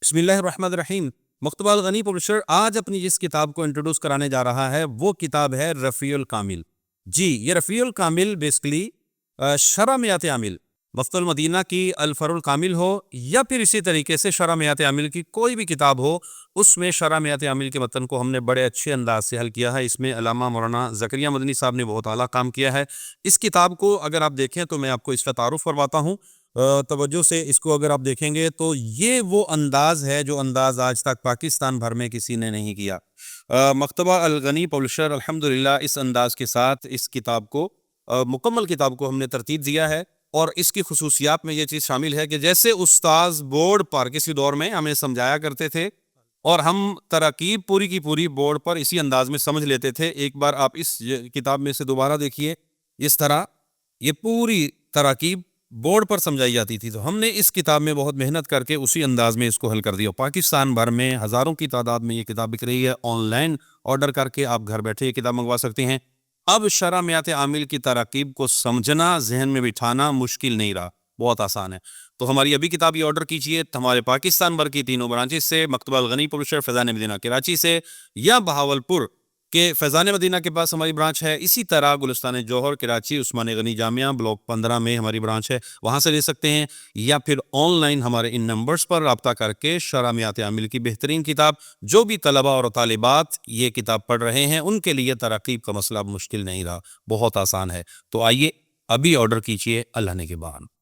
بسم اللہ الرحمن الرحیم۔ مکتبہ الغنی پبلشر آج اپنی جس کتاب کو انٹروڈیوس کرانے جا رہا ہے وہ کتاب ہے رفیع الکامل۔ جی، یہ رفیع الکامل بیسکلی شرح میات عامل، مفتح المدینہ کی الفر الکامل ہو یا پھر اسی طریقے سے شرح میات عامل کی کوئی بھی کتاب ہو، اس میں شرح میات عامل کے متن کو ہم نے بڑے اچھے انداز سے حل کیا ہے۔ اس میں علامہ مولانا زکریا مدنی صاحب نے بہت اعلیٰ کام کیا ہے۔ اس کتاب کو اگر آپ دیکھیں تو میں آپ کو اس کا تعارف کرواتا ہوں توجہ سے۔ اس کو اگر آپ دیکھیں گے تو یہ وہ انداز ہے جو انداز آج تک پاکستان بھر میں کسی نے نہیں کیا۔ مکتبہ الغنی پبلشر الحمدللہ اس انداز کے ساتھ اس کتاب کو مکمل کتاب کو ہم نے ترتیب دیا ہے، اور اس کی خصوصیات میں یہ چیز شامل ہے کہ جیسے استاذ بورڈ پر کسی دور میں ہمیں سمجھایا کرتے تھے اور ہم تراکیب پوری کی پوری بورڈ پر اسی انداز میں سمجھ لیتے تھے، ایک بار آپ اس کتاب میں سے دوبارہ دیکھیے، اس طرح یہ پوری تراکیب بورڈ پر سمجھائی جاتی تھی۔ تو ہم نے اس کتاب میں بہت محنت کر کے اسی انداز میں اس کو حل کر دیا۔ پاکستان بھر میں ہزاروں کی تعداد میں یہ کتاب بک رہی ہے، آن لائن آرڈر کر کے آپ گھر بیٹھے یہ کتاب منگوا سکتے ہیں۔ اب شرح میات عامل کی تراکیب کو سمجھنا، ذہن میں بٹھانا مشکل نہیں رہا، بہت آسان ہے۔ تو ہماری ابھی کتاب یہ آرڈر کیجئے ہمارے پاکستان بھر کی تینوں برانچز سے، مکتبہ الغنی پبلشر فیضان مدینہ کراچی سے، یا بہاولپور کے فیضان مدینہ کے پاس ہماری برانچ ہے، اسی طرح گلستان جوہر کراچی عثمان غنی جامعہ بلاک 15 میں ہماری برانچ ہے، وہاں سے لے سکتے ہیں، یا پھر آن لائن ہمارے ان نمبرز پر رابطہ کر کے شرح میات عامل کی بہترین کتاب، جو بھی طلبہ اور طالبات یہ کتاب پڑھ رہے ہیں ان کے لیے تراکیب کا مسئلہ مشکل نہیں رہا، بہت آسان ہے۔ تو آئیے ابھی آرڈر کیجئے، اللہ نے کے بعد۔